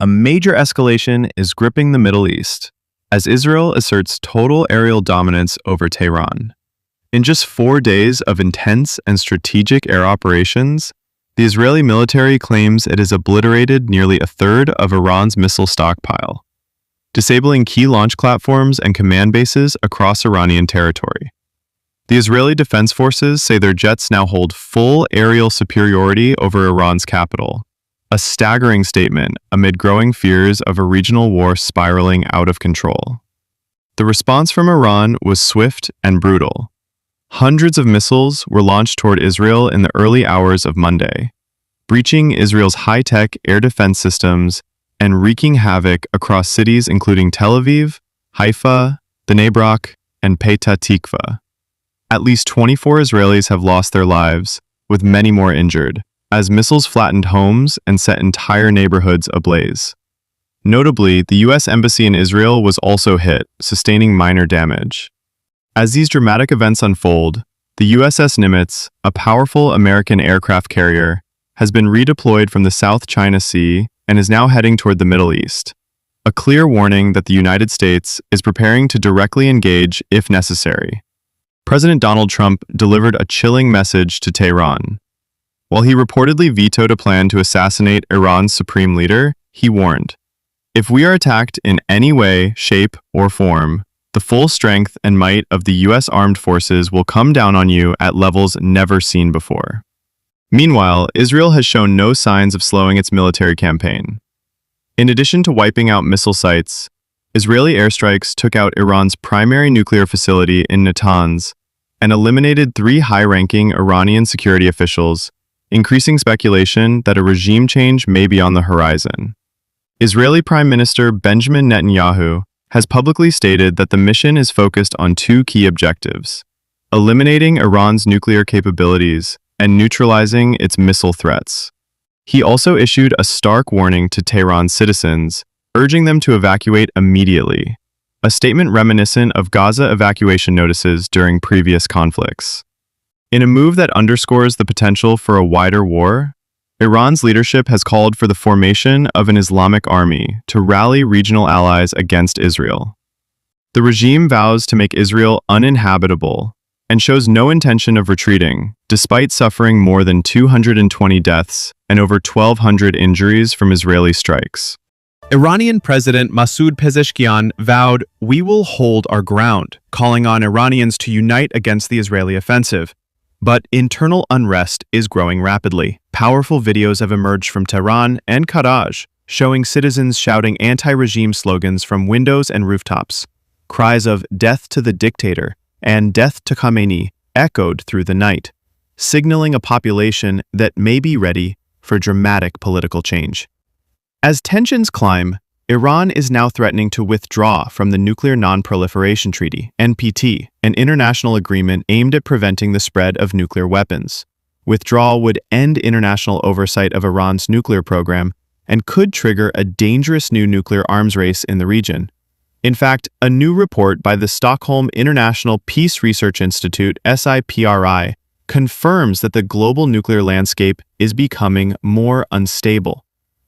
A major escalation is gripping the Middle East as Israel asserts total aerial dominance over Tehran. In just 4 days of intense and strategic air operations, the Israeli military claims it has obliterated nearly a third of Iran's missile stockpile, disabling key launch platforms and command bases across Iranian territory. The Israeli Defense Forces say their jets now hold full aerial superiority over Iran's capital, a staggering statement amid growing fears of a regional war spiraling out of control. The response from Iran was swift and brutal. Hundreds of missiles were launched toward Israel in the early hours of Monday, breaching Israel's high-tech air defense systems and wreaking havoc across cities including Tel Aviv, Haifa, Bnei Brak, and Petah Tikva. At least 24 Israelis have lost their lives, with many more injured, as missiles flattened homes and set entire neighborhoods ablaze. Notably, the U.S. Embassy in Israel was also hit, sustaining minor damage. As these dramatic events unfold, the USS Nimitz, a powerful American aircraft carrier, has been redeployed from the South China Sea and is now heading toward the Middle East, a clear warning that the United States is preparing to directly engage if necessary. President Donald Trump delivered a chilling message to Tehran. While he reportedly vetoed a plan to assassinate Iran's supreme leader, he warned, "If we are attacked in any way, shape, or form, the full strength and might of the U.S. armed forces will come down on you at levels never seen before." Meanwhile, Israel has shown no signs of slowing its military campaign. In addition to wiping out missile sites, Israeli airstrikes took out Iran's primary nuclear facility in Natanz and eliminated 3 high-ranking Iranian security officials, increasing speculation that a regime change may be on the horizon. Israeli Prime Minister Benjamin Netanyahu has publicly stated that the mission is focused on 2 key objectives: eliminating Iran's nuclear capabilities and neutralizing its missile threats. He also issued a stark warning to Tehran citizens, urging them to evacuate immediately, a statement reminiscent of Gaza evacuation notices during previous conflicts. In a move that underscores the potential for a wider war, Iran's leadership has called for the formation of an Islamic Army to rally regional allies against Israel. The regime vows to make Israel uninhabitable and shows no intention of retreating, despite suffering more than 220 deaths and over 1,200 injuries from Israeli strikes. Iranian President Masoud Pezeshkian vowed, "We will hold our ground," calling on Iranians to unite against the Israeli offensive. But internal unrest is growing rapidly. Powerful videos have emerged from Tehran and Karaj, showing citizens shouting anti-regime slogans from windows and rooftops. Cries of "Death to the dictator" and "Death to Khamenei" echoed through the night, signaling a population that may be ready for dramatic political change. As tensions climb, Iran is now threatening to withdraw from the Nuclear Non-Proliferation Treaty, NPT, an international agreement aimed at preventing the spread of nuclear weapons. Withdrawal would end international oversight of Iran's nuclear program and could trigger a dangerous new nuclear arms race in the region. In fact, a new report by the Stockholm International Peace Research Institute, SIPRI, confirms that the global nuclear landscape is becoming more unstable.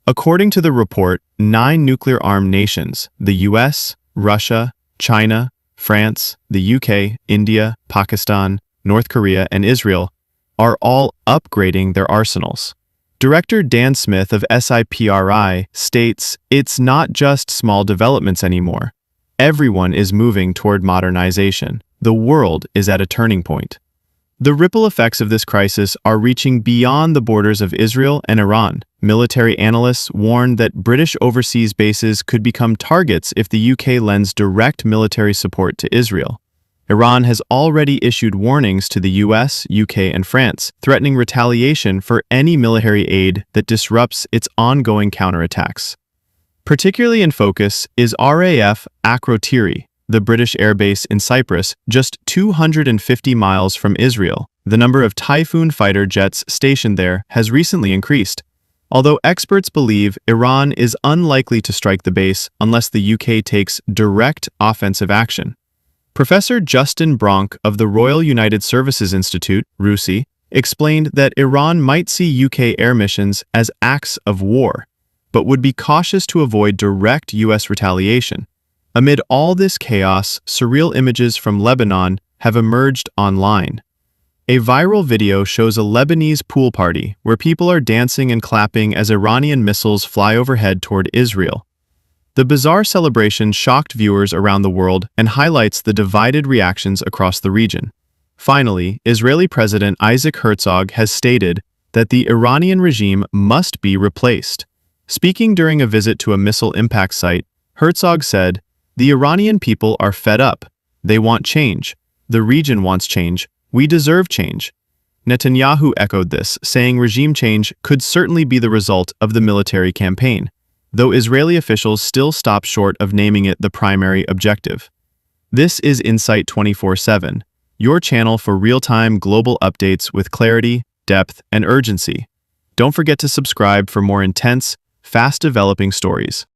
According to the report, 9 nuclear-armed nations, the US, Russia, China, France, the UK, India, Pakistan, North Korea, and Israel, are all upgrading their arsenals. Director Dan Smith of SIPRI states, "It's not just small developments anymore. Everyone is moving toward modernization. The world is at a turning point." The ripple effects of this crisis are reaching beyond the borders of Israel and Iran. Military analysts warn that British overseas bases could become targets if the UK lends direct military support to Israel. Iran has already issued warnings to the US, UK, and France, threatening retaliation for any military aid that disrupts its ongoing counterattacks. Particularly in focus is RAF Akrotiri, the British airbase in Cyprus, just 250 miles from Israel. The number of Typhoon fighter jets stationed there has recently increased, although experts believe Iran is unlikely to strike the base unless the UK takes direct offensive action. Professor Justin Bronk of the Royal United Services Institute, RUSI, explained that Iran might see UK air missions as acts of war. but would be cautious to avoid direct U.S. retaliation. Amid all this chaos, surreal images from Lebanon have emerged online. A viral video shows a Lebanese pool party where people are dancing and clapping as Iranian missiles fly overhead toward Israel. The bizarre celebration shocked viewers around the world and highlights the divided reactions across the region. Finally, Israeli President Isaac Herzog has stated that the Iranian regime must be replaced. Speaking during a visit to a missile impact site, Herzog said, "The Iranian people are fed up. They want change. The region wants change. We deserve change." Netanyahu echoed this, saying regime change could certainly be the result of the military campaign, though Israeli officials still stop short of naming it the primary objective. This is Insight 24/7, your channel for real-time global updates with clarity, depth, and urgency. Don't forget to subscribe for more intense, fast-developing stories.